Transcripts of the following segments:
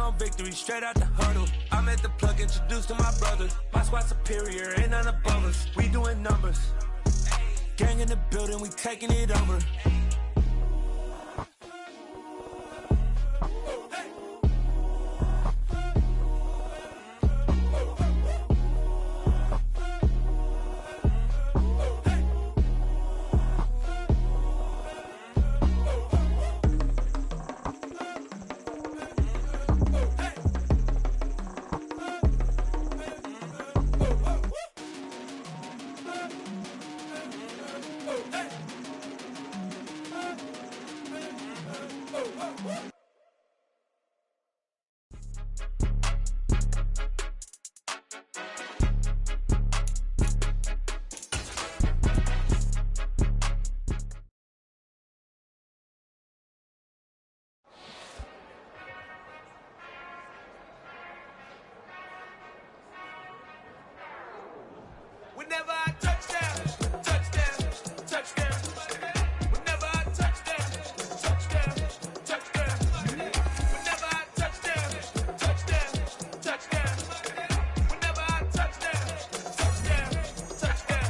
on victory, straight out the huddle. I'm at the plug, introduced to my brother. My squad superior, ain't none above us. We doing numbers. Gang in the building, we taking it over. Whenever I touchdown, touchdown, touchdown. Whenever I touchdown, touchdown, touchdown. Whenever I touchdown, touchdown, touchdown. Whenever I touchdown, touchdown, touchdown.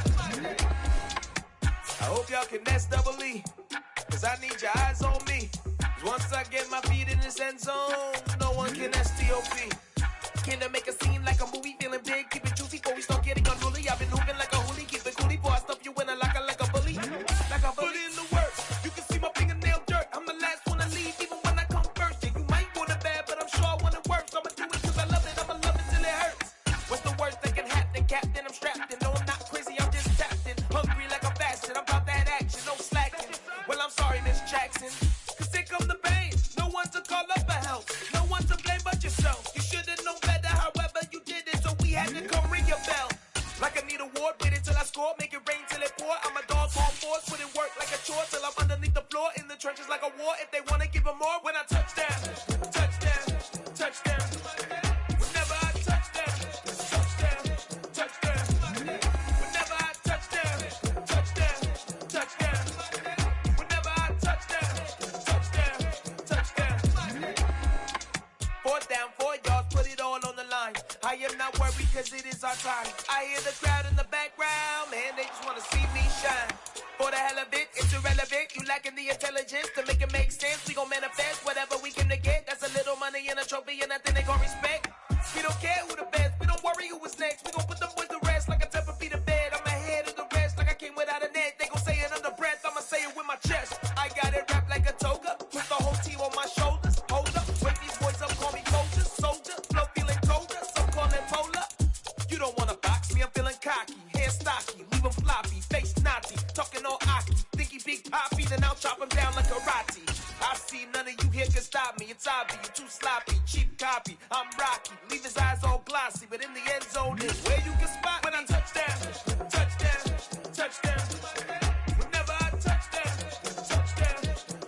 I hope y'all can S-double-E, cause I need your eyes on me. Cause once I get my feet in this end zone, no one can S-T-O-P. Can I make a scene like a movie, feeling big, keep it juicy before we start getting unruly. I've been moving like a hoolie, keep it coolie, before I stuff you in a locker like a bully. Like a bully. Put in the work, you can see my fingernail dirt. I'm the last one to leave, even when I come first. Yeah, you might want it bad, but I'm sure I want it worse. I'ma do it cause I love it, I'ma love it till it hurts. What's the worst that can happen, Captain? I'm strapped in, no I'm not crazy, I'm just tapped in. Hungry like I'm fasting, I'm about that action, no slacking. Well, I'm sorry, Miss Jackson, cause here come the pain. No one to call up for help, no one to blame but yourself. You should've known better, however you did it, so we had to come ring your bell. Like I need a ward, wait until I score, make it rain till it pour. I'm a dog on force, put in work like a chore till I'm underneath the floor, in the trenches like a war. If they wanna give them more, when I touchdown, touchdown, touchdown. Whenever I touchdown, touchdown, touchdown. Whenever I touchdown, touchdown, touchdown. Whenever I touchdown, touchdown, touchdown. 4th down, 4 yards, put it all on the line. I am not worried cause it is our time. I hear the crowd in the background, man, they just wanna see me shine. For the hell of it, it's irrelevant. You lacking the intelligence to make it make sense. We gon' manifest whatever we can to get. That's a little money and a trophy and nothing they gon' respect. We don't care who the best, we don't worry who was next. We gon' put them boys to rest like a Tempur-Pedic to bed. I'm ahead of the rest like I came without a net. They gon' say it under breath, I'ma say it with my chest. I got it wrapped like a toga, put the whole team on my shoulders. Hold up, wake these boys up, call me soldier, soldier. Flow feeling colder, some call it polar. You don't wanna box me, I'm feeling cocky. Hair stocky, leave him floppy, face naughty. Talking all aki, think he big poppy, then I'll chop him down like karate. I see none of you here can stop me. It's obvious, you too sloppy, cheap copy. I'm Rocky, leave his eyes all glossy, but in the end zone is where you can spot when I touchdown, touchdown, touchdown. Whenever I touchdown, touchdown,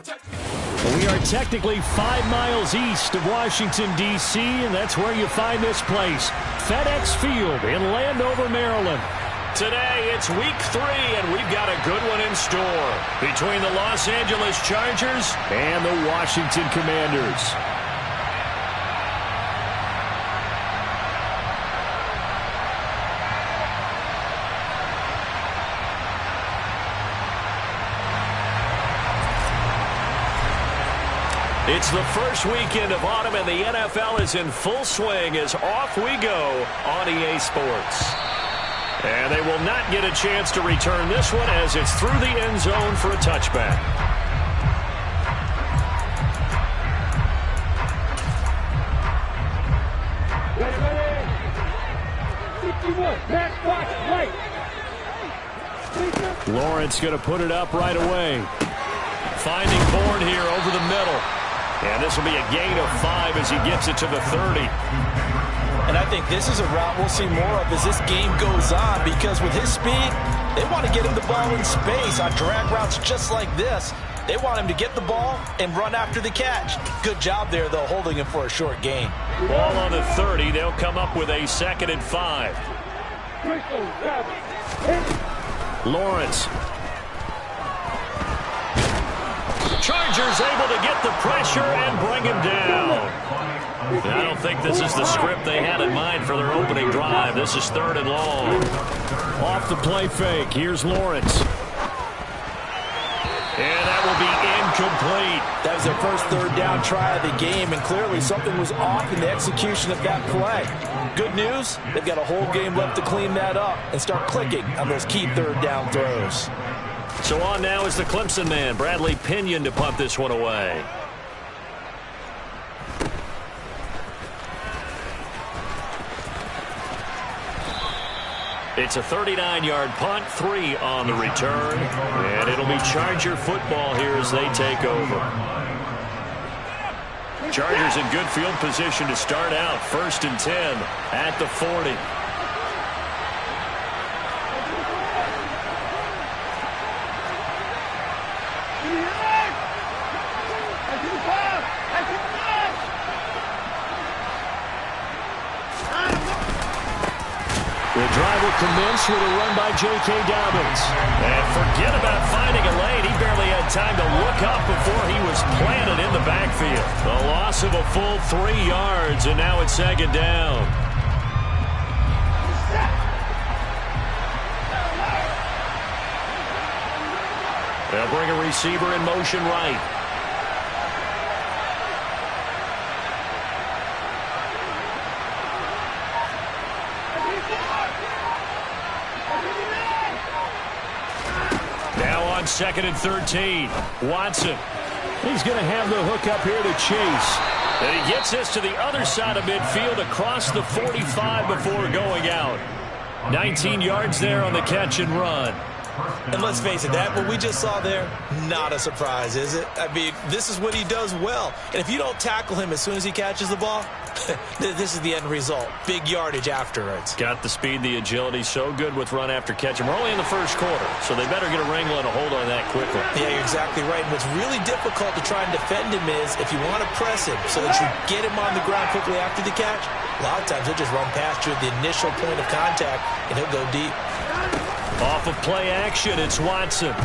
touchdown. We are technically 5 miles east of Washington, D.C., and that's where you find this place, FedEx Field in Landover, Maryland. Today, it's week 3, and we've got a good one in store between the Los Angeles Chargers and the Washington Commanders. It's the first weekend of autumn, and the NFL is in full swing as off we go on EA Sports. And they will not get a chance to return this one as it's through the end zone for a touchback. Lawrence going to put it up right away. Finding Bourne here over the middle. And this will be a gain of 5 as he gets it to the 30. And I think this is a route we'll see more of as this game goes on, because with his speed, they want to get him the ball in space on drag routes just like this. They want him to get the ball and run after the catch. Good job there, though, holding him for a short gain. Ball on the 30. They'll come up with a 2nd and 5. Lawrence. Chargers able to get the pressure and bring him down. I don't think this is the script they had in mind for their opening drive. This is 3rd and long. Off the play fake. Here's Lawrence. And that will be incomplete. That was their first 3rd down try of the game, and clearly something was off in the execution of that play. Good news, they've got a whole game left to clean that up and start clicking on those key 3rd down throws. So on now is the Clemson man, Bradley Pinion, to punt this one away. It's a 39-yard punt, 3 on the return, and it'll be Charger football here as they take over. Chargers in good field position to start out, 1st and 10 at the 40. The drive will commence with a run by J.K. Dobbins. And forget about finding a lane. He barely had time to look up before he was planted in the backfield. A loss of a full 3 yards, and now it's 2nd down. They'll bring a receiver in motion right. Now on 2nd and 13. Watson. He's going to have the hook up here to Chase. And he gets this to the other side of midfield across the 45 before going out. 19 yards there on the catch and run. And let's face it, that what we just saw there, not a surprise, is it? I mean, this is what he does well. And if you don't tackle him as soon as he catches the ball, this is the end result. Big yardage afterwards. Got the speed, the agility, so good with run after catch. And we're only in the 1st quarter, so they better get a wrangle and a hold on that quickly. Yeah, you're exactly right. And what's really difficult to try and defend him is if you want to press him so that you get him on the ground quickly after the catch, a lot of times he'll just run past you at the initial point of contact, and he'll go deep. Off of play action, it's Watson.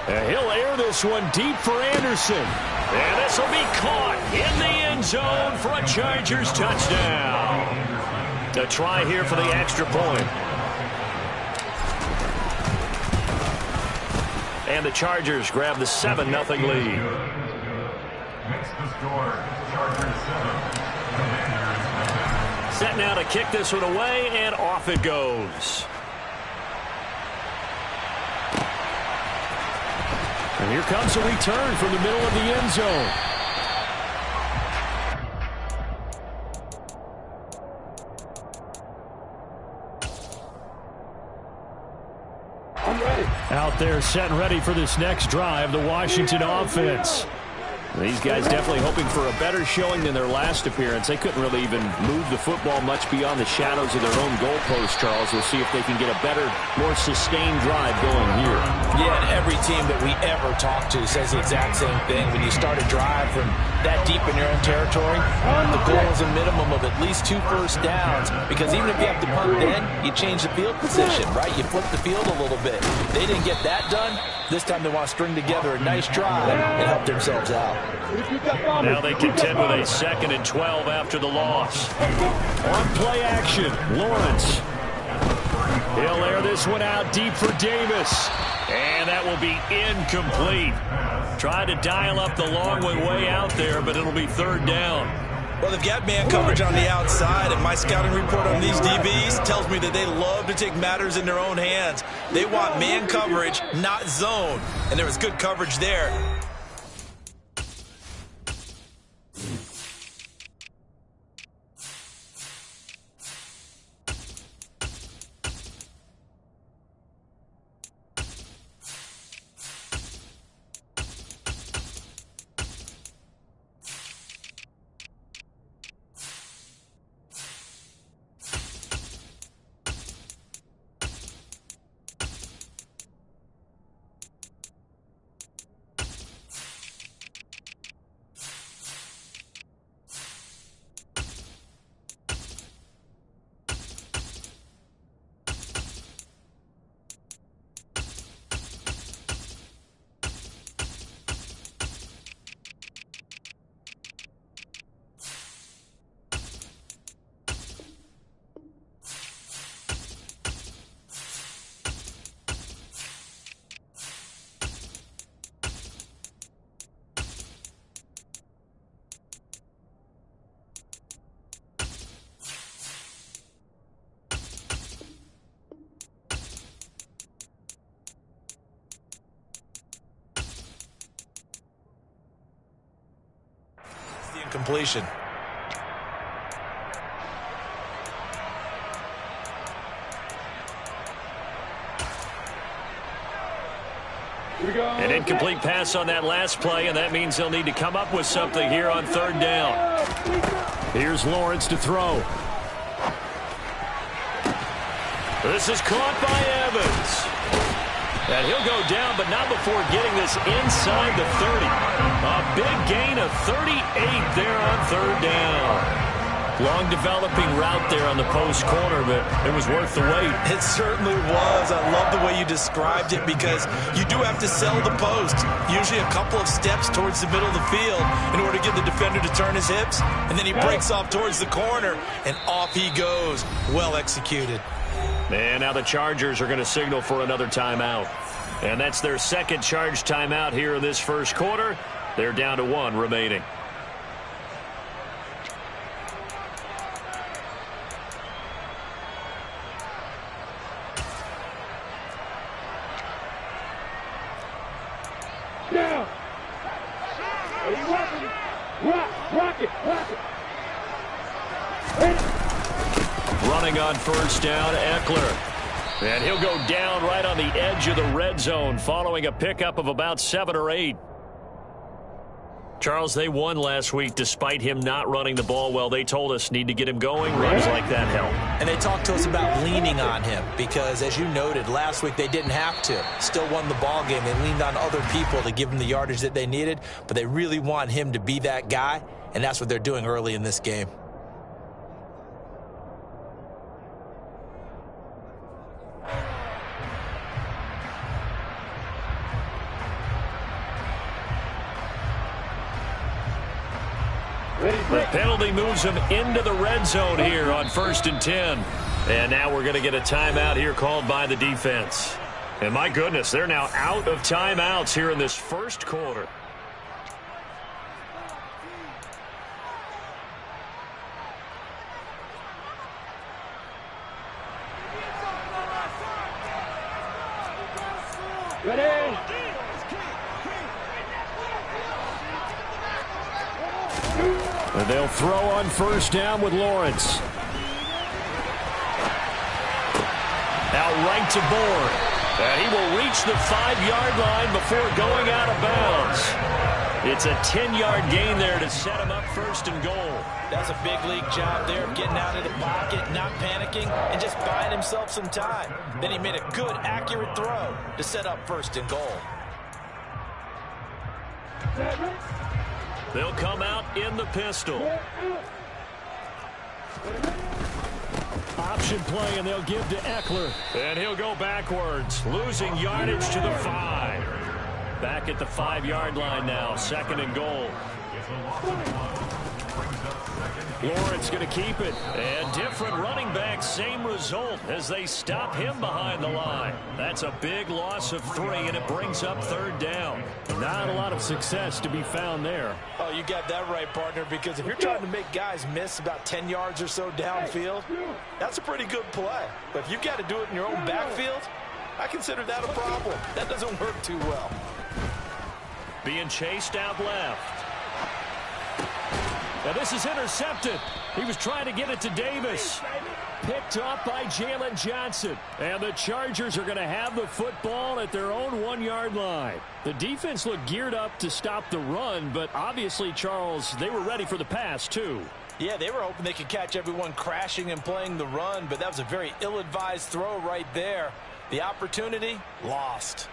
And he'll air this one deep for Anderson. And this will be caught in the end zone for a Chargers touchdown. A try here for the extra point. And the Chargers grab the 7-0 lead. Makes the score, Chargers 7. Set now to kick this one away, and off it goes. And here comes a return from the middle of the end zone. I'm ready. Out there set and ready for this next drive, the Washington offense. These guys definitely hoping for a better showing than their last appearance. They couldn't really even move the football much beyond the shadows of their own goalpost, Charles. We'll see if they can get a better, more sustained drive going here. Yeah, and every team that we ever talk to says the exact same thing. When you start a drive from that deep in your own territory, the goal is a minimum of at least 2 first downs, because even if you have to punt then, you change the field position, right? You flip the field a little bit. They didn't get that done. This time they want to string together a nice drive and help themselves out. Now they contend with a 2nd and 12 after the loss. On play action, Lawrence. He'll air this one out deep for Davis. And that will be incomplete. Try to dial up the long one way out there, but it'll be 3rd down. Well, they've got man coverage on the outside, and my scouting report on these DBs tells me that they love to take matters in their own hands. They want man coverage, not zone, and there was good coverage there. completion. An incomplete pass on that last play, and that means they'll need to come up with something here on third down. Here's Lawrence to throw. This is caught by Evans. And he'll go down, but not before getting this inside the 30. A big gain of 38 there on third down. Long developing route there on the post corner, but it was worth the wait. It certainly was. I love the way you described it because you do have to sell the post. Usually a couple of steps towards the middle of the field in order to get the defender to turn his hips. And then he breaks off towards the corner, and off he goes. Well executed. And now the Chargers are going to signal for another timeout. And that's their second charge timeout here in this first quarter. They're down to 1 remaining. Down. Are you working? Rock it. Running on first down, Eckler. And he'll go down right on the edge of the red zone following a pickup of about 7 or 8. Charles, they won last week despite him not running the ball well. They told us need to get him going. Runs like that help. And they talked to us about leaning on him because, as you noted, last week they didn't have to. Still won the ball game. They leaned on other people to give them the yardage that they needed, but they really want him to be that guy, and that's what they're doing early in this game. The penalty moves him into the red zone here on 1st and 10. And now we're going to get a timeout here called by the defense. And my goodness, they're now out of timeouts here in this first quarter. Ready? And they'll throw on first down with Lawrence. Now right to Bourne. And he will reach the 5-yard line before going out of bounds. It's a 10-yard gain there to set him up 1st and goal. That's a big league job there of getting out of the pocket, not panicking, and just buying himself some time. Then he made a good, accurate throw to set up 1st and goal. They'll come out in the pistol. Option play, and they'll give to Eckler. And he'll go backwards, losing yardage to the 5. Back at the 5-yard line now, 2nd and goal. Lawrence going to keep it. And different running backs, same result as they stop him behind the line. That's a big loss of 3, and it brings up 3rd down. Not a lot of success to be found there. Oh, you got that right, partner, because if you're trying to make guys miss about 10 yards or so downfield, that's a pretty good play. But if you got to do it in your own backfield, I consider that a problem. That doesn't work too well. Being chased out left. Now this is intercepted. He was trying to get it to Davis. Picked up by Jalen Johnson. And the Chargers are going to have the football at their own 1-yard line. The defense looked geared up to stop the run, but obviously, Charles, they were ready for the pass, too. Yeah, they were hoping they could catch everyone crashing and playing the run, but that was a very ill-advised throw right there. The opportunity, lost.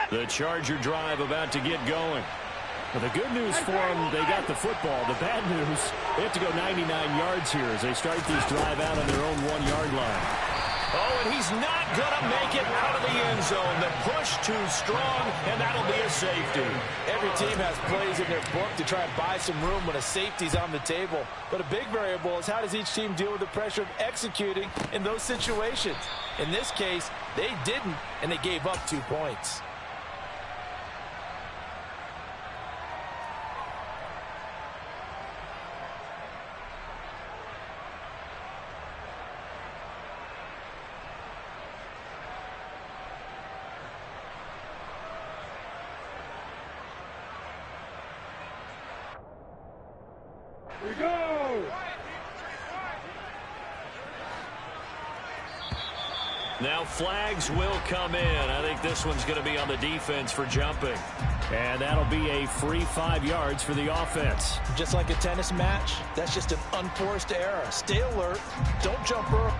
The Charger drive about to get going. Well, the good news for them, they got the football. The bad news, they have to go 99 yards here as they start this drive out on their own 1-yard line. Oh, and he's not going to make it out of the end zone. The push too strong, and that'll be a safety. Every team has plays in their book to try and buy some room when a safety's on the table. But a big variable is how does each team deal with the pressure of executing in those situations. In this case, they didn't, and they gave up 2 points. We go! Now flags will come in. I think this one's going to be on the defense for jumping. And that'll be a free 5 yards for the offense. Just like a tennis match, that's just an unforced error. Stay alert. Don't jump early.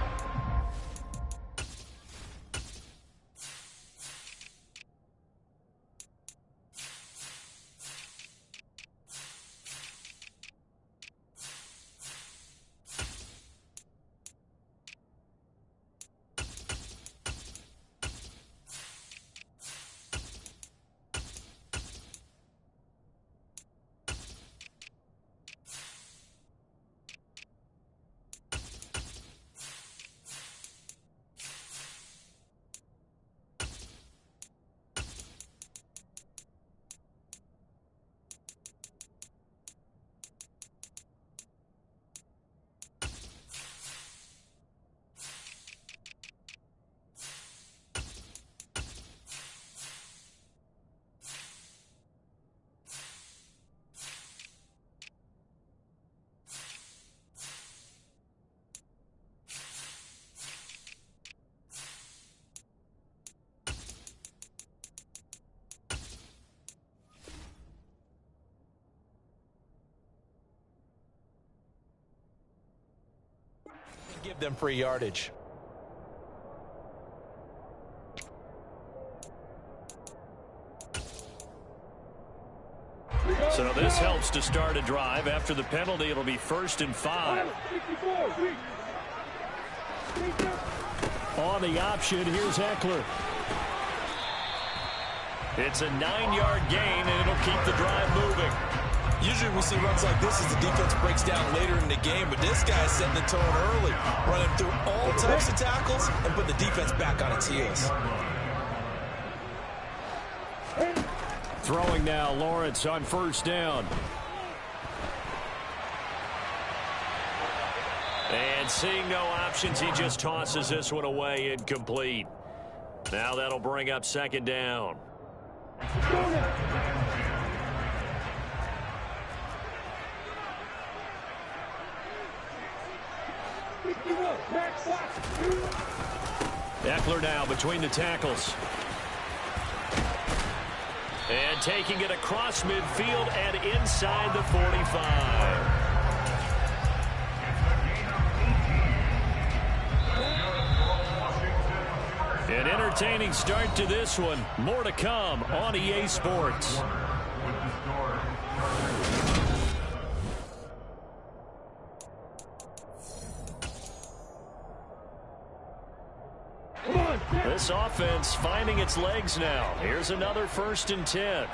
Give them free yardage. So this helps to start a drive. After the penalty, it'll be 1st and 5. On the option, here's Eckler. It's a 9-yard gain, and it'll keep the drive moving. Usually we see runs like this as the defense breaks down later in the game, but this guy is setting the tone early, running through all types of tackles and put the defense back on its heels. Throwing now, Lawrence on 1st down. And seeing no options, he just tosses this one away, incomplete. Now that'll bring up 2nd down. Eckler now between the tackles. And taking it across midfield and inside the 45. An entertaining start to this one. More to come on EA Sports. This offense finding its legs now. Here's another 1st and 10.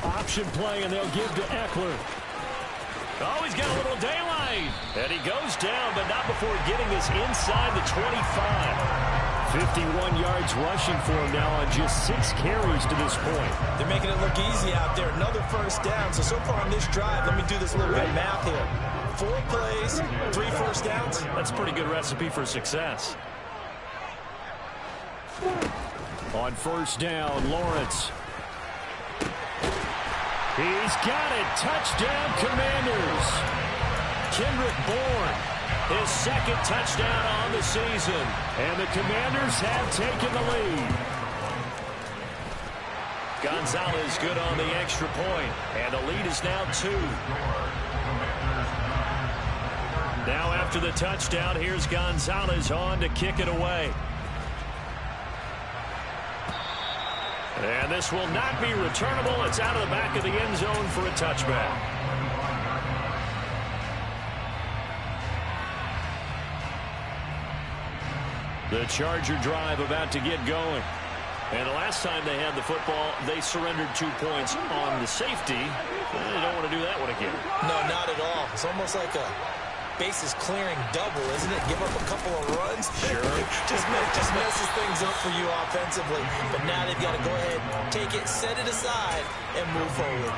Option play, and they'll give to Eckler. Oh, he's got a little daylight. And he goes down, but not before getting this inside the 25. 51 yards rushing for him now on just 6 carries to this point. They're making it look easy out there. Another 1st down. So far on this drive, let me do this little bit of math here. 4 plays, 3 1st downs. That's a pretty good recipe for success. On 1st down, Lawrence. He's got it. Touchdown, Commanders. Kendrick Bourne, his 2nd touchdown on the season. And the Commanders have taken the lead. Gonzalez good on the extra point. And the lead is now 2. Now after the touchdown, here's Gonzalez on to kick it away. And this will not be returnable. It's out of the back of the end zone for a touchback. The Charger drive about to get going. And the last time they had the football, they surrendered 2 points on the safety. They don't want to do that one again. No, not at all. It's almost like a bases clearing double, isn't it? Give up a couple of runs. Sure. just messes things up for you offensively. But now they've got to go ahead, take it, set it aside, and move forward.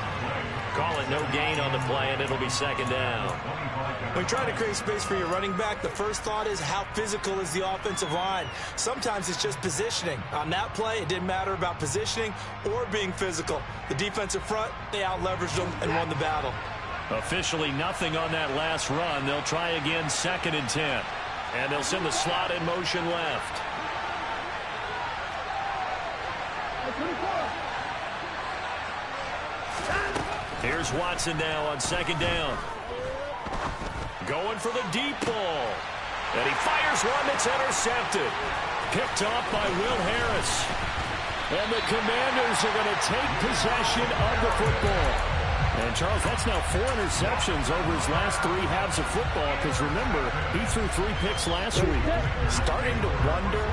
Call it no gain on the play, and it'll be 2nd down. When trying to create space for your running back, the first thought is how physical is the offensive line. Sometimes it's just positioning. On that play, it didn't matter about positioning or being physical. The defensive front, they out-leveraged them and won the battle. Officially nothing on that last run. They'll try again, 2nd and 10. And they'll send the slot in motion left. Here's Watson now on 2nd down. Going for the deep ball. And he fires one that's intercepted. Picked off by Will Harris. And the Commanders are going to take possession of the football. And, Charles, that's now 4 interceptions over his last 3 halves of football, because, remember, he threw 3 picks last week. Starting to wonder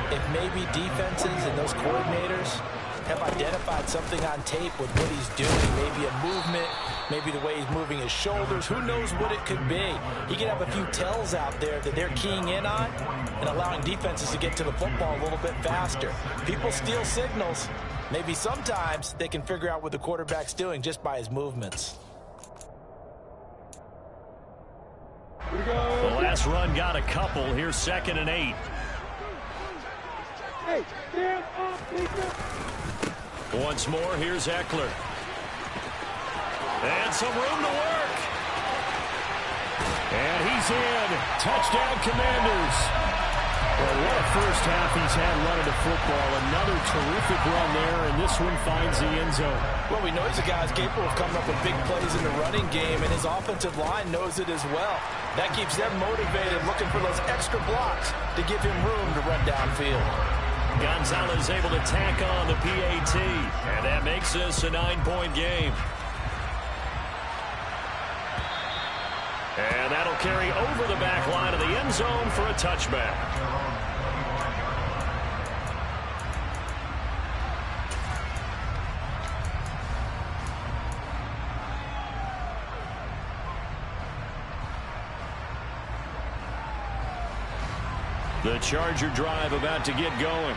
if maybe defenses and those coordinators have identified something on tape with what he's doing. Maybe a movement, maybe the way he's moving his shoulders. Who knows what it could be? He could have a few tells out there that they're keying in on and allowing defenses to get to the football a little bit faster. People steal signals. Maybe sometimes they can figure out what the quarterback's doing just by his movements. The last run got a couple. Here's 2nd and 8. Once more, here's Eckler. And some room to work. And he's in. Touchdown, Commanders. Well, what a first half he's had running the football. Another terrific run there, and this one finds the end zone. Well, we know he's a guy who's capable of coming up with big plays in the running game, and his offensive line knows it as well. That keeps them motivated, looking for those extra blocks to give him room to run downfield. Gonzalez able to tack on the PAT, and that makes this a 9-point game. And that'll carry over the back line of the end zone for a touchback. The Charger drive about to get going.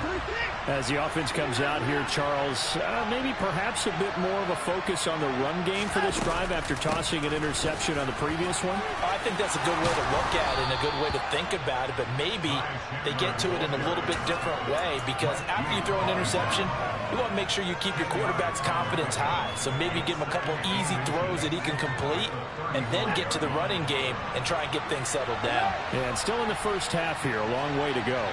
As the offense comes out here, Charles, maybe perhaps a bit more of a focus on the run game for this drive after tossing an interception on the previous one? I think that's a good way to look at it and a good way to think about it, but maybe they get to it in a little bit different way, because after you throw an interception, you want to make sure you keep your quarterback's confidence high. So maybe give him a couple easy throws that he can complete and then get to the running game and try and get things settled down. Yeah, and still in the first half here, a long way to go.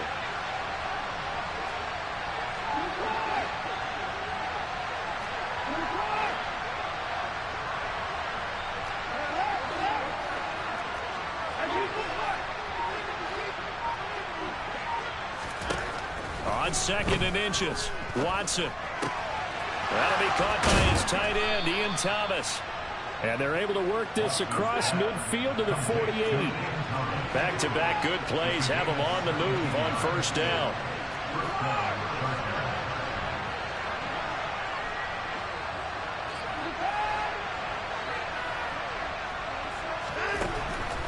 On 2nd and inches, Watson. That'll be caught by his tight end, Ian Thomas. And they're able to work this across midfield to the 48. Back-to-back good plays have them on the move on 1st down.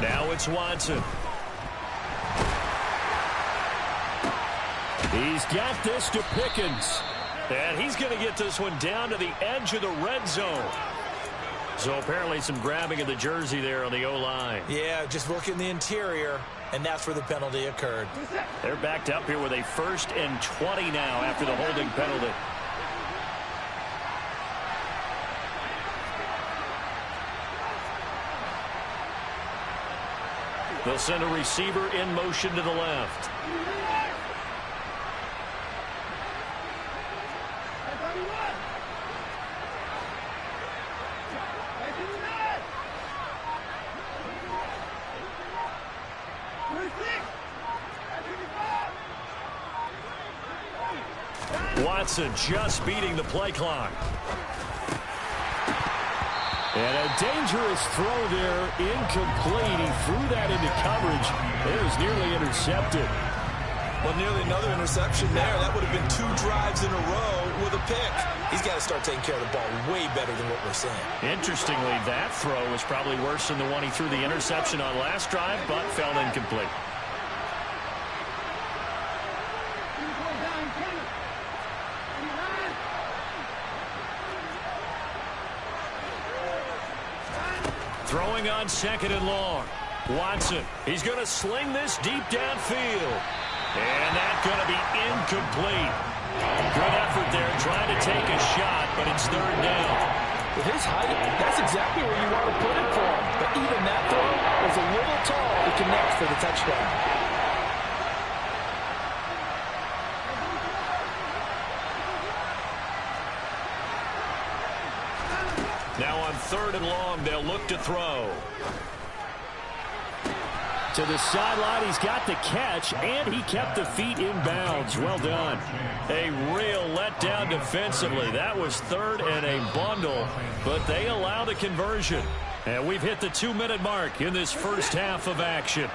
Now it's Watson. He's got this to Pickens. And he's going to get this one down to the edge of the red zone. So apparently some grabbing of the jersey there on the O-line. Yeah, just look in the interior, and that's where the penalty occurred. They're backed up here with a 1st and 20 now after the holding penalty. They'll send a receiver in motion to the left. Watson just beating the play clock. And a dangerous throw there, incomplete. He threw that into coverage. It was nearly intercepted. Well, nearly another interception there. That would have been 2 drives in a row with a pick. He's got to start taking care of the ball way better than what we're seeing. Interestingly, that throw was probably worse than the one he threw the interception on last drive, but fell incomplete. Throwing on 2nd and long. Watson, he's going to sling this deep downfield. And that's going to be incomplete. Good effort there trying to take a shot, but it's 3rd down. With his height, that's exactly where you want to put it for him. But even that throw was a little tall to connect for the touchdown. Now on 3rd and long, they'll look to throw. To the sideline, he's got the catch, and he kept the feet in bounds. Well done. A real letdown defensively. That was 3rd and a bundle, but they allow the conversion. And we've hit the 2-minute mark in this first half of action.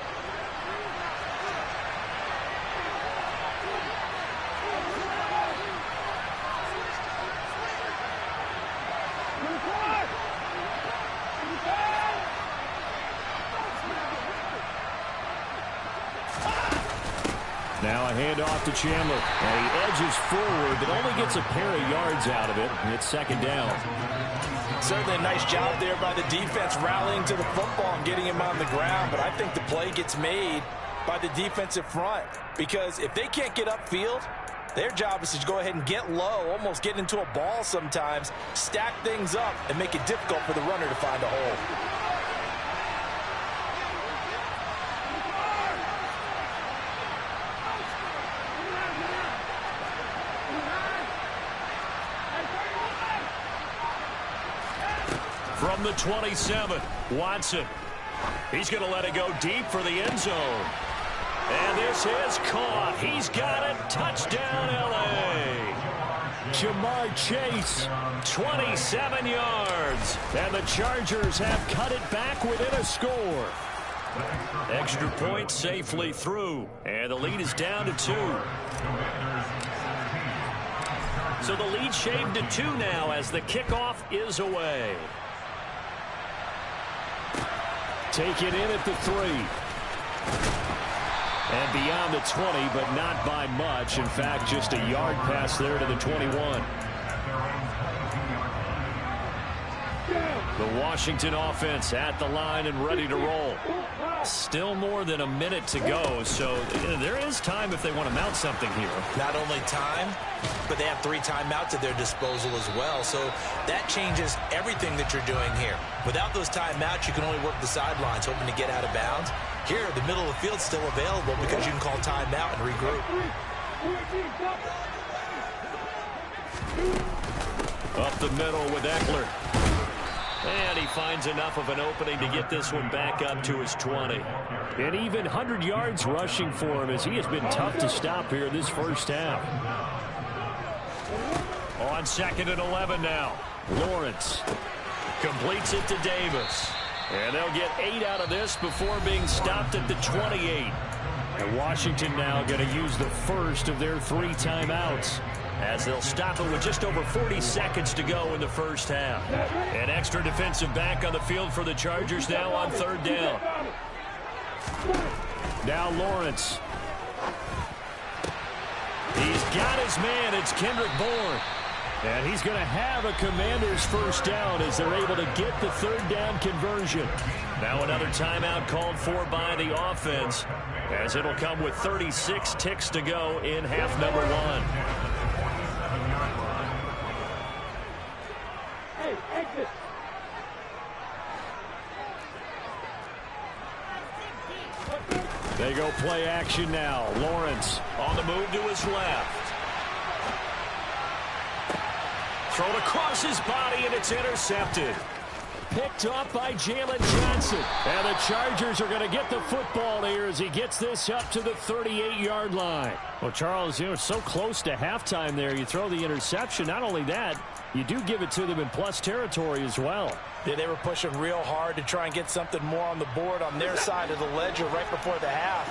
Now a handoff to Chandler. And he edges forward, but only gets a pair of yards out of it. And it's 2nd down. Certainly a nice job there by the defense rallying to the football and getting him on the ground. But I think the play gets made by the defensive front. Because if they can't get upfield, their job is to go ahead and get low, almost get into a ball sometimes, stack things up, and make it difficult for the runner to find a hole. From the 27, Watson. He's going to let it go deep for the end zone. And this is caught. He's got it. Touchdown, L.A. Jamar Chase, 27 yards. And the Chargers have cut it back within a score. Extra point safely through. And the lead is down to 2. So the lead shaved to 2 now as the kickoff is away. Taken in at the 3. And beyond the 20, but not by much. In fact, just a yard pass there to the 21. The Washington offense at the line and ready to roll. Still more than a minute to go, so there is time if they want to mount something here. Not only time, but they have 3 timeouts at their disposal as well, so that changes everything that you're doing here. Without those timeouts, you can only work the sidelines, hoping to get out of bounds. Here, the middle of the field's still available because you can call timeout and regroup. Up the middle with Eckler. And he finds enough of an opening to get this one back up to his 20. And even 100 yards rushing for him as he has been tough to stop here this first half. On 2nd and 11 now. Lawrence completes it to Davis. And they'll get 8 out of this before being stopped at the 28. And Washington now going to use the first of their 3 timeouts, as they'll stop it with just over 40 seconds to go in the first half. An extra defensive back on the field for the Chargers now on 3rd down. Now Lawrence. He's got his man. It's Kendrick Bourne. And he's going to have a Commander's first down as they're able to get the 3rd down conversion. Now another timeout called for by the offense, as it'll come with 36 ticks to go in half number 1. They go play action now. Lawrence on the move to his left. Thrown across his body, and it's intercepted. Picked up by Jalen Johnson. And the Chargers are going to get the football here as he gets this up to the 38-yard line. Well, Charles, so close to halftime there. You throw the interception. Not only that, you do give it to them in plus territory as well. Yeah, they were pushing real hard to try and get something more on the board on their side of the ledger right before the half.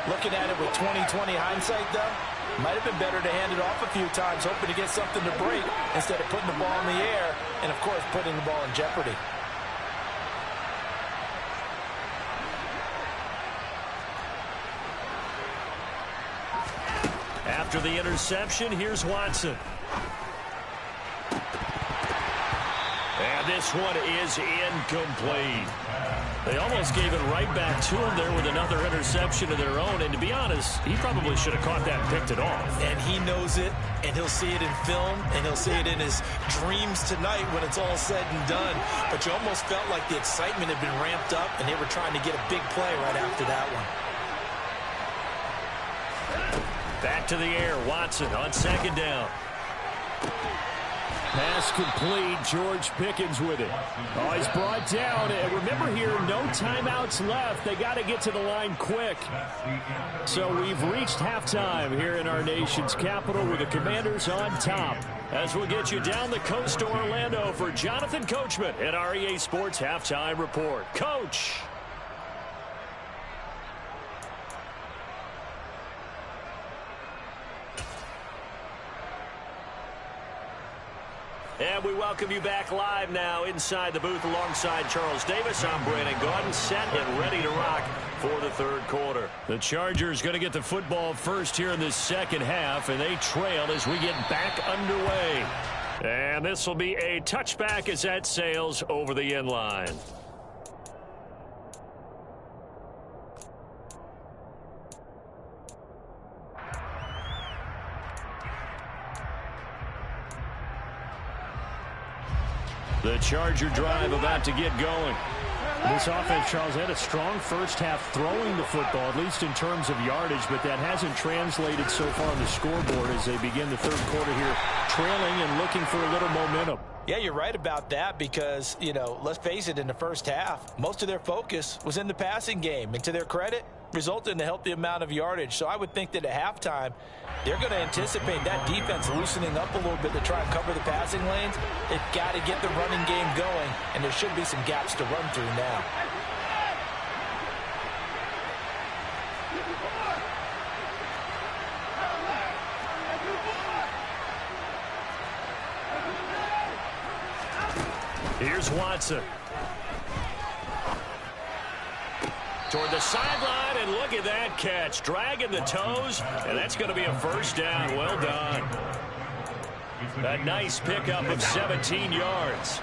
Looking at it with 20/20 hindsight, though, might have been better to hand it off a few times, hoping to get something to break instead of putting the ball in the air and, of course, putting the ball in jeopardy. After the interception, here's Watson. And this one is incomplete. They almost gave it right back to him there with another interception of their own. And to be honest, he probably should have caught that and picked it off. And he knows it, and he'll see it in film, and he'll see it in his dreams tonight when it's all said and done. But you almost felt like the excitement had been ramped up, and they were trying to get a big play right after that one. Back to the air, Watson on second down. Pass complete, George Pickens with it. Oh, he's brought down. And remember here, no timeouts left. They got to get to the line quick. So we've reached halftime here in our nation's capital with the Commanders on top. As we'll get you down the coast to Orlando for Jonathan Coachman at our EA Sports Halftime Report. Coach. And we welcome you back live now inside the booth alongside Charles Davis. I'm Brandon Gaudin, set and ready to rock for the third quarter. The Chargers going to get the football first here in this second half, and they trail as we get back underway. And this will be a touchback as that sails over the end line. The Charger drive about to get going. This offense, Charles, had a strong first half throwing the football, at least in terms of yardage, but that hasn't translated so far on the scoreboard as they begin the third quarter here, trailing and looking for a little momentum. Yeah, you're right about that because, you know, let's face it, in the first half, most of their focus was in the passing game. And to their credit, resulted in a healthy amount of yardage. So I would think that at halftime, they're going to anticipate that defense loosening up a little bit to try and cover the passing lanes. They've got to get the running game going, and there should be some gaps to run through now. Here's Watson. Toward the sideline, and look at that catch. Dragging the toes, and that's going to be a first down. Well done. A nice pickup of 17 yards.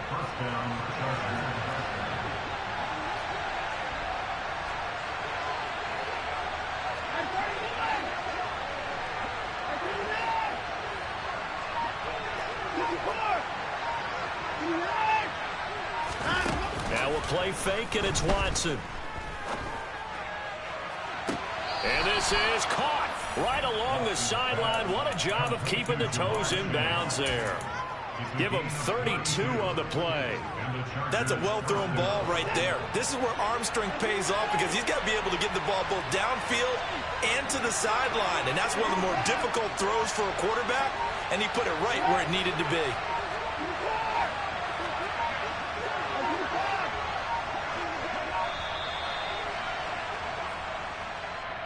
Now we'll play fake, and it's Watson. And this is caught right along the sideline. What a job of keeping the toes in bounds there. Give him 32 on the play. That's a well-thrown ball right there. This is where arm strength pays off because he's got to be able to get the ball both downfield and to the sideline. And that's one of the more difficult throws for a quarterback, and he put it right where it needed to be.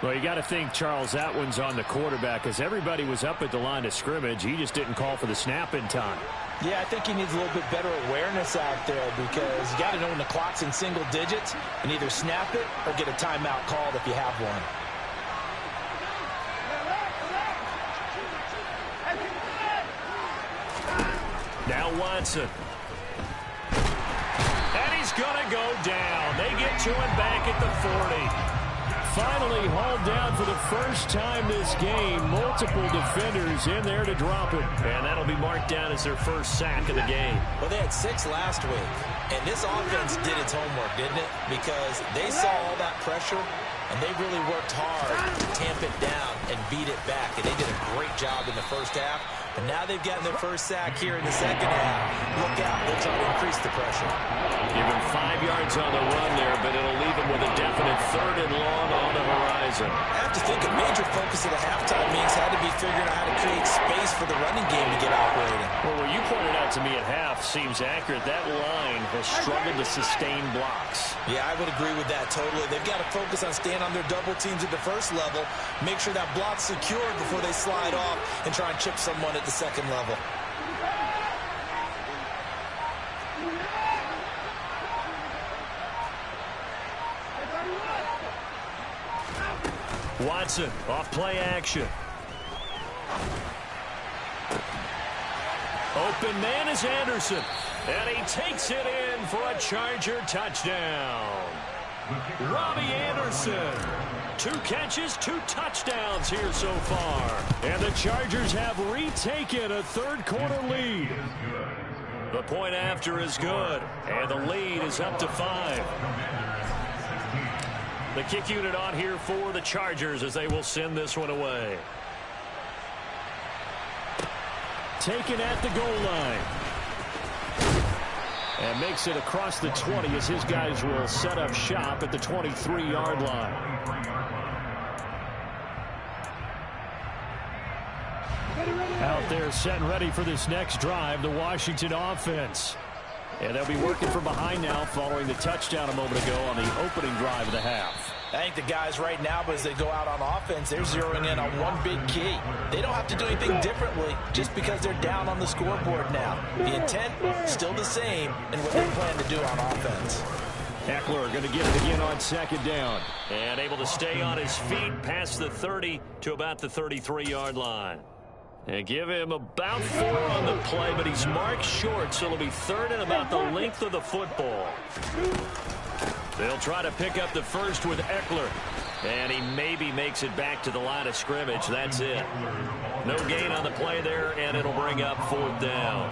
Well, you got to think, Charles, that one's on the quarterback because everybody was up at the line of scrimmage. He just didn't call for the snap in time. Yeah, I think he needs a little bit better awareness out there because you got to know when the clock's in single digits and either snap it or get a timeout called if you have one. Now Watson. And he's going to go down. They get to him back at the 40. Finally hauled down for the first time this game. Multiple defenders in there to drop it. And that'll be marked down as their first sack of the game. Well, they had 6 last week. And this offense did its homework, didn't it? Because they saw all that pressure, and they really worked hard to tamp it down and beat it back. And they did a great job in the first half. And now they've gotten their first sack here in the second half. Look out. They're trying to increase the pressure. Give him 5 yards on the run there, but it'll leave him with a definite 3rd and long on the horizon. I have to think a major focus of the halftime means had to be figuring out how to create space for the running game to get operating. Well, what you pointed out to me at half seems accurate. That line has struggled to sustain blocks. Yeah, I would agree with that totally. They've got to focus on staying on their double teams at the first level, make sure that block's secured before they slide off and try and chip someone at the second level. Watson off play action. Open man is Anderson. And he takes it in for a Charger touchdown. Robbie Anderson. 2 catches, 2 touchdowns here so far. And the Chargers have retaken a third-quarter lead. The point after is good, and the lead is up to 5. The kick unit on here for the Chargers as they will send this one away. Taken at the goal line. And makes it across the 20 as his guys will set up shop at the 23-yard line. Out there set and ready for this next drive, the Washington offense. And they'll be working from behind now following the touchdown a moment ago on the opening drive of the half. I think the guys right now, as they go out on offense, they're zeroing in on one big key. They don't have to do anything differently just because they're down on the scoreboard now. The intent, still the same in what they plan to do on offense. Eckler going to get it again on second down. And able to stay on his feet past the 30 to about the 33-yard line. And give him about 4 on the play, but he's marked short, so it'll be 3rd and about the length of the football. They'll try to pick up the first with Eckler. And he maybe makes it back to the line of scrimmage. That's it. No gain on the play there, and it'll bring up 4th down.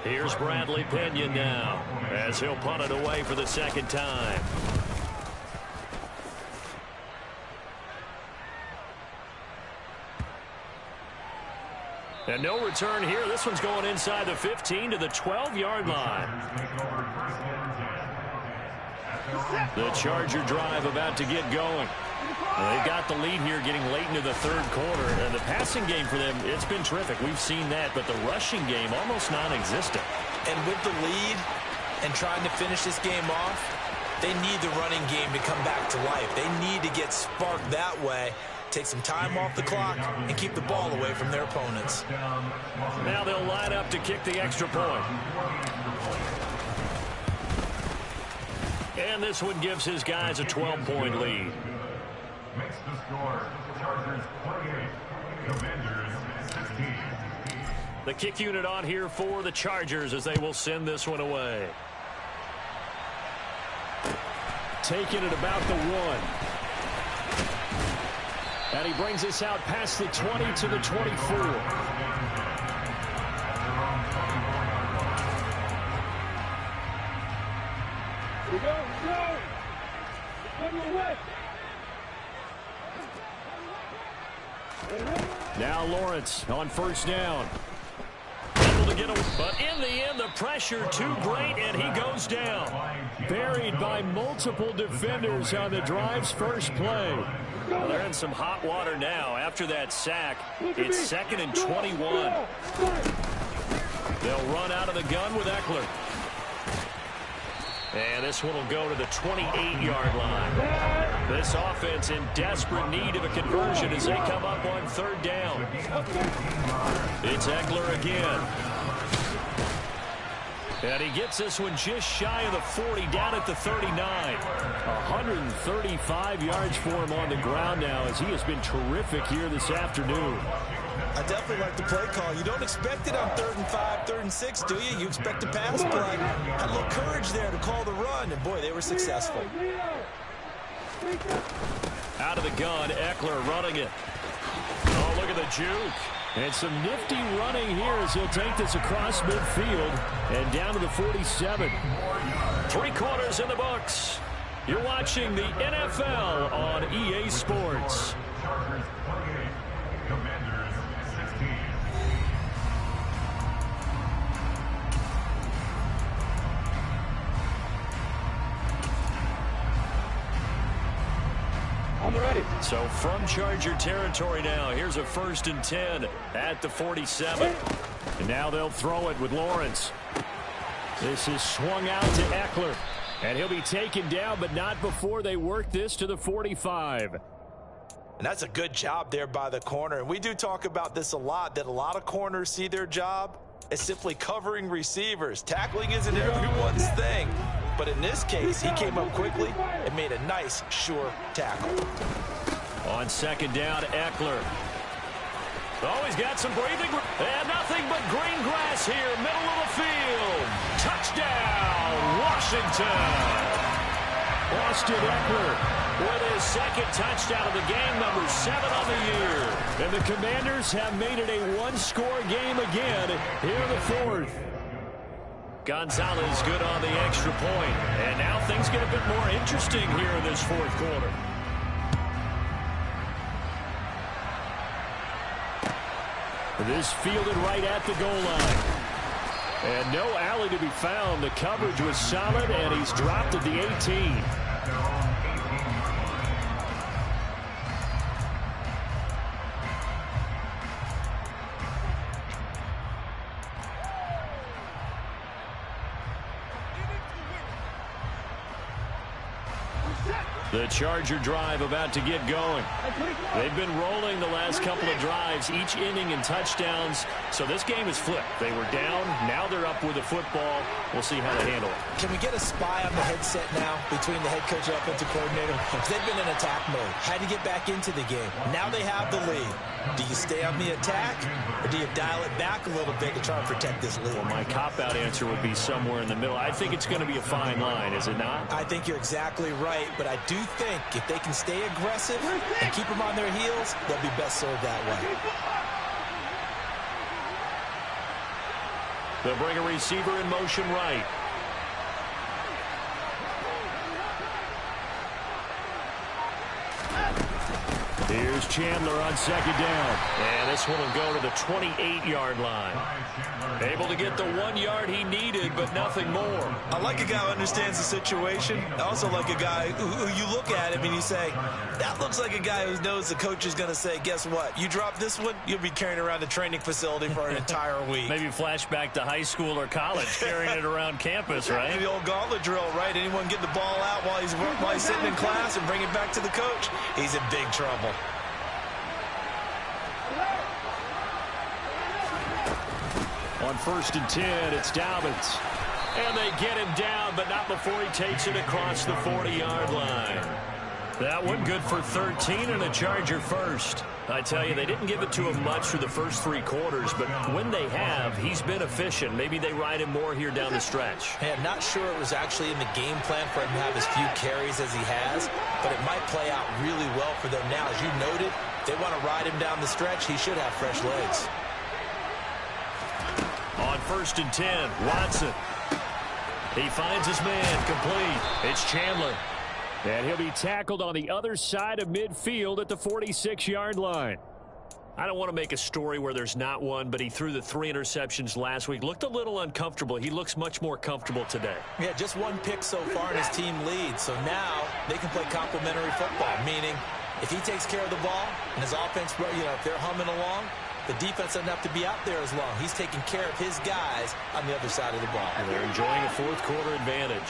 Here's Bradley Pinion now as he'll punt it away for the second time. And no return here. This one's going inside the 15 to the 12-yard line. The Charger drive about to get going. They've got the lead here getting late into the third quarter. And the passing game for them, it's been terrific. We've seen that. But the rushing game, almost non-existent. And with the lead and trying to finish this game off, they need the running game to come back to life. They need to get sparked that way. Take some time off the clock and keep the ball away from their opponents. Now they'll line up to kick the extra point. And this one gives his guys a 12-point lead. Makes the score. Chargers 28, Commanders 16. The kick unit on here for the Chargers as they will send this one away. Taking it about the 1. And he brings us out past the 20 to the 24. We go. Now Lawrence on first down. Able to get away, but in the end, the pressure too great, and he goes down. Buried by multiple defenders on the drive's first play. Well, they're in some hot water now. After that sack, it's 2nd and 21. They'll run out of the gun with Eckler. And this one will go to the 28-yard line. This offense in desperate need of a conversion as they come up on 3rd down. It's Eckler again. And he gets this one just shy of the 40, down at the 39. 135 yards for him on the ground now as he has been terrific here this afternoon. I definitely like the play call. You don't expect it on 3rd and 5, 3rd and 6, do you? You expect a pass play. Had a little courage there to call the run, and boy, they were successful. Out of the gun, Eckler running it. Oh, look at the juke. And some nifty running here as he'll take this across midfield and down to the 47. 3 quarters in the books. You're watching the NFL on EA Sports. Chargers 28, Commanders 16. So from Charger territory now, here's a 1st and 10 at the 47. And now they'll throw it with Lawrence. This is swung out to Eckler. And he'll be taken down, but not before they work this to the 45. And that's a good job there by the corner. And we do talk about this a lot, that a lot of corners see their job as simply covering receivers. Tackling isn't everyone's thing. But in this case, he came up quickly and made a nice, sure tackle. On 2nd down, Eckler. Oh, he's got some breathing. And nothing but green grass here, middle of the field. Touchdown, Washington. Austin Eckler with his second touchdown of the game, number 7 on the year. And the Commanders have made it a one-score game again here in the fourth. Gonzalez good on the extra point. And now things get a bit more interesting here in this fourth quarter. This fielded right at the goal line. And no alley to be found. The coverage was solid, and he's dropped at the 18. The Charger drive about to get going. They've been rolling the last couple of drives, each inning in touchdowns. So this game is flipped. They were down. Now they're up with the football. We'll see how they handle it. Can we get a spy on the headset now between the head coach and offensive coordinator? They've been in attack mode. Had to get back into the game. Now they have the lead. Do you stay on the attack, or do you dial it back a little bit to try and protect this lead? Well, my cop-out answer would be somewhere in the middle. I think it's going to be a fine line, is it not? I think you're exactly right, but I do think if they can stay aggressive and keep them on their heels, they'll be best served that way. They'll bring a receiver in motion right. Here's Chandler on second down. And this one will go to the 28-yard line. Able to get the 1 yard he needed, but nothing more. I like a guy who understands the situation. I also like a guy who you look at him and you say, that looks like a guy who knows the coach is going to say, guess what? You drop this one, you'll be carrying around the training facility for an entire week. Maybe flashback to high school or college, carrying it around campus, right? The old gauntlet drill, right? Anyone get the ball out while he's sitting in class and bring it back to the coach? He's in big trouble. On 1st and 10, it's Dobbins. And they get him down, but not before he takes it across the 40-yard line. That one good for 13 and a Charger first. I tell you, they didn't give it to him much through the first 3 quarters, but when they have, he's been efficient. Maybe they ride him more here down the stretch. Hey, I'm not sure it was actually in the game plan for him to have as few carries as he has, but it might play out really well for them now. As you noted, they want to ride him down the stretch. He should have fresh legs. On 1st and 10, Watson. He finds his man complete. It's Chandler. And he'll be tackled on the other side of midfield at the 46-yard line. I don't want to make a story where there's not one, but he threw the 3 interceptions last week. Looked a little uncomfortable. He looks much more comfortable today. Yeah, just 1 pick so far and his team leads. So now they can play complementary football, meaning if he takes care of the ball and his offense, if they're humming along, the defense doesn't have to be out there as long. He's taking care of his guys on the other side of the ball. And they're enjoying a fourth quarter advantage.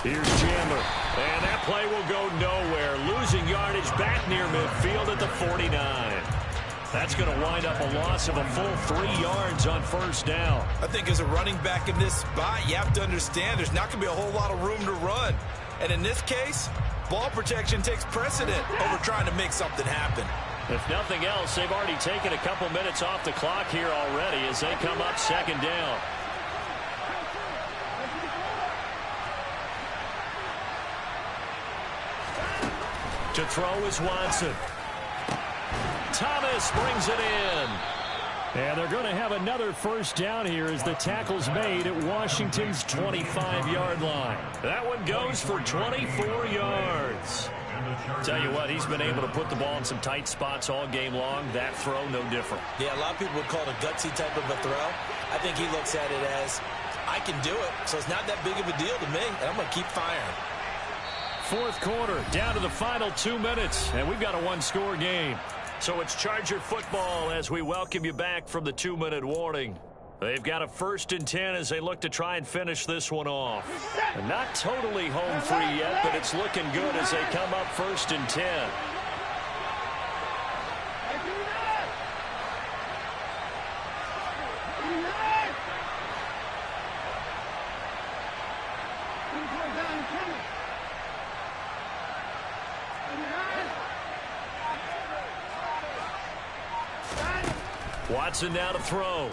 Here's Chandler. And that play will go nowhere. Losing yardage back near midfield at the 49. That's going to wind up a loss of a full 3 yards on 1st down. I think as a running back in this spot, you have to understand there's not going to be a whole lot of room to run. And in this case, ball protection takes precedent over trying to make something happen. If nothing else, they've already taken a couple minutes off the clock here already as they come up 2nd down. To throw is Watson. Thomas brings it in. And they're going to have another 1st down here as the tackle's made at Washington's 25-yard line. That one goes for 24 yards. Tell you what, he's been able to put the ball in some tight spots all game long. That throw, no different. Yeah, a lot of people would call it a gutsy type of a throw. I think he looks at it as, I can do it, so it's not that big of a deal to me, and I'm going to keep firing. 4th quarter, down to the final 2 minutes, and we've got a 1-score game. So it's Charger football as we welcome you back from the 2-minute warning. They've got a 1st and 10 as they look to try and finish this one off. And not totally home free yet, but it's looking good as they come up 1st and 10. Watson now to throw.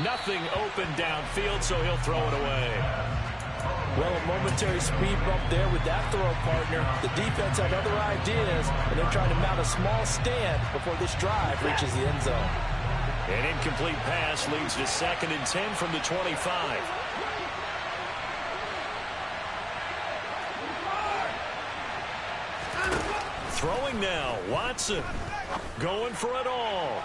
Nothing open downfield, so he'll throw it away. Well, a momentary speed bump there with that throw partner. The defense had other ideas, and they're trying to mount a small stand before this drive reaches the end zone. An incomplete pass leads to 2nd and 10 from the 25. Throwing now, Watson going for it all.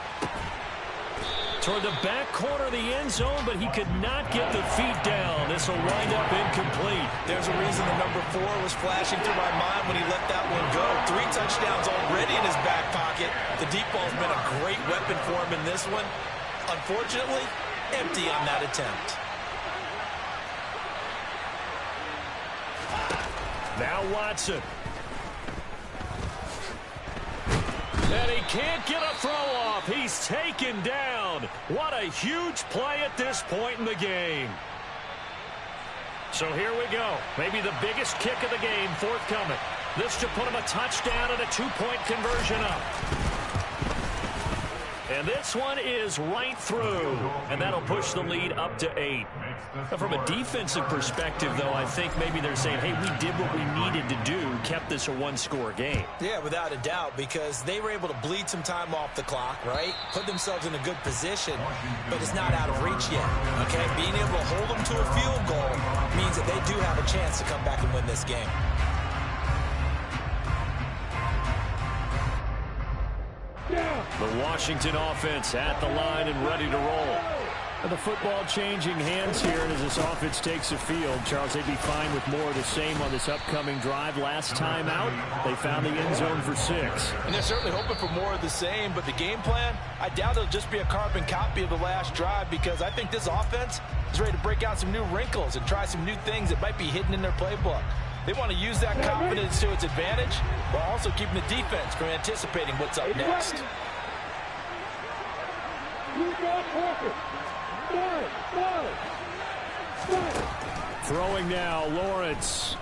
Toward the back corner of the end zone, but he could not get the feet down. This will wind up incomplete. There's a reason the number 4 was flashing through my mind when he let that one go. 3 touchdowns already in his back pocket. The deep ball's been a great weapon for him in this one. Unfortunately, empty on that attempt. Now Watson. And he can't get a throw off. He's taken down. What a huge play at this point in the game. So here we go. Maybe the biggest kick of the game forthcoming. This should put him a touchdown and a 2-point conversion up. And this one is right through. And that'll push the lead up to 8. Now, from a defensive perspective, though, I think maybe they're saying, hey, we did what we needed to do, kept this a one-score game. Yeah, without a doubt, because they were able to bleed some time off the clock, right? Put themselves in a good position, but it's not out of reach yet, okay? Being able to hold them to a field goal means that they do have a chance to come back and win this game. The Washington offense at the line and ready to roll. And the football changing hands here, and as this offense takes the field, Charles, they'd be fine with more of the same on this upcoming drive. Last time out, they found the end zone for 6. And they're certainly hoping for more of the same, but the game plan, I doubt it'll just be a carbon copy of the last drive, because I think this offense is ready to break out some new wrinkles and try some new things that might be hidden in their playbook. They want to use that confidence to its advantage while also keeping the defense from anticipating what's up next. Throwing now, Lawrence.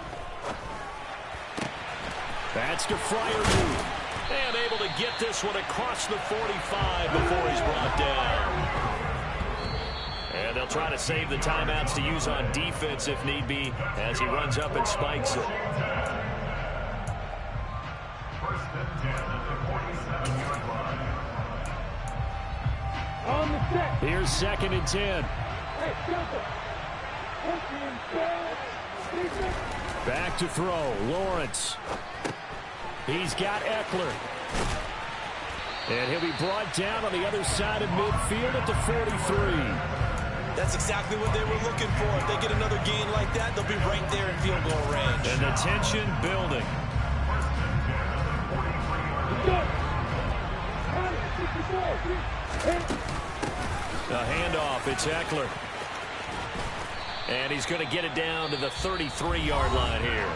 That's to Freiermuth. And able to get this one across the 45 before he's brought down. And they'll try to save the timeouts to use on defense if need be as he runs up and spikes it. First and 10 at the 47-yard line. Here's 2nd and 10. Back to throw, Lawrence. He's got Eckler. And he'll be brought down on the other side of midfield at the 43. That's exactly what they were looking for. If they get another gain like that, they'll be right there in field goal range. And the tension building. The handoff, it's Eckler. And he's going to get it down to the 33-yard line here.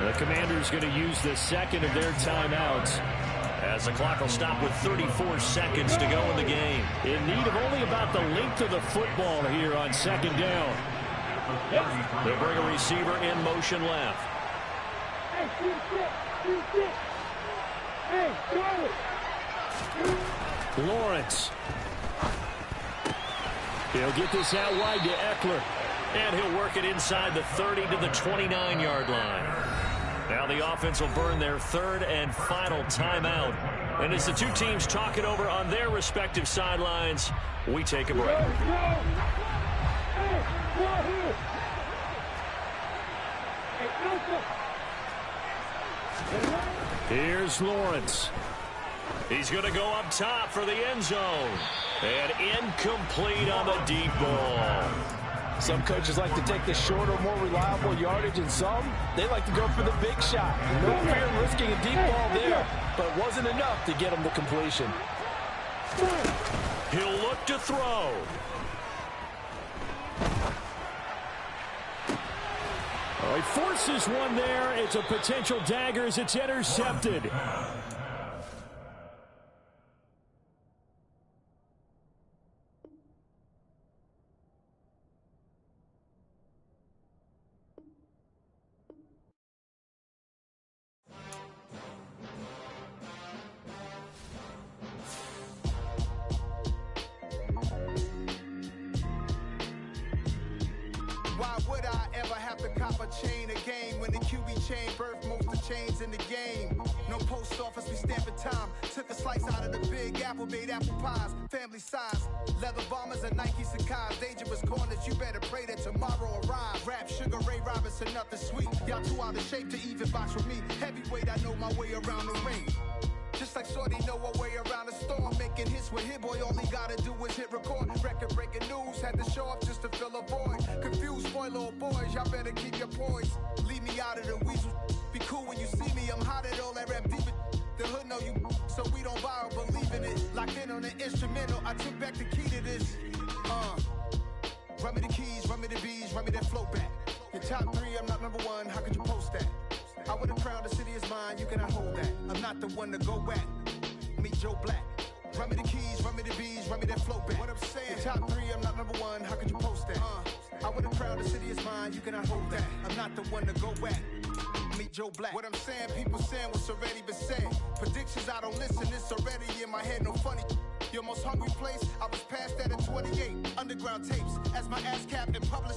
The Commanders going to use the second of their timeouts, as the clock will stop with 34 seconds to go in the game. in need of only about the length of the football here on 2nd down. They'll bring a receiver in motion left. Lawrence. He'll get this out wide to Eckler. And he'll work it inside the 30 to the 29-yard line. Now the offense will burn their 3rd and final timeout. And as the two teams talk it over on their respective sidelines, we take a break. Here's Lawrence. He's going to go up top for the end zone. And incomplete on the deep ball. Some coaches like to take the shorter, more reliable yardage, and some, they like to go for the big shot. No fear in risking a deep ball there, but it wasn't enough to get him to completion. He'll look to throw. Oh, he forces one there. It's a potential dagger as it's intercepted. chain of game. When the QB chain birthed most of the chains in the game. No post office, we stamping time. Took a slice out of the big apple, made apple pies. Family size, leather bombers and Nike Sacai's. Dangerous corners, you better pray that tomorrow arrives. Rap, Sugar Ray Robinson, nothing sweet. Y'all too out of shape to even box with me. Heavyweight, I know my way around the ring. Just like Shorty know her way around the storm. Making hits with Hit Boy, all he gotta do is hit record. Record breaking news, had to show up just to fill a void. Confused, spoiler boys, y'all better keep your poise. Leave me out of the weasel. Be cool when you see me, I'm hot at all that rap deep. The hood know you, so we don't borrow, believe in it. Locked in on the instrumental, I took back the key to this. Run me the keys, run me the bees, run me that flow back. Your top 3, I'm not number 1, how could you post that? I would have crowned the city is mine, you cannot hold that. I'm not the one to go back. Meet Joe Black. Run me the keys, run me the bees, run me that flow back. What I'm saying, your top 3, I'm not number 1, how could you post that? I would have crowned the city is mine, you cannot hold that. I'm not the one to go back. Meet Joe Black. What I'm saying, people saying what's already been said. Predictions, I don't listen, it's already in my head, no funny. Your most hungry place, I was past that at 28. Underground tapes, as my ass cap and published.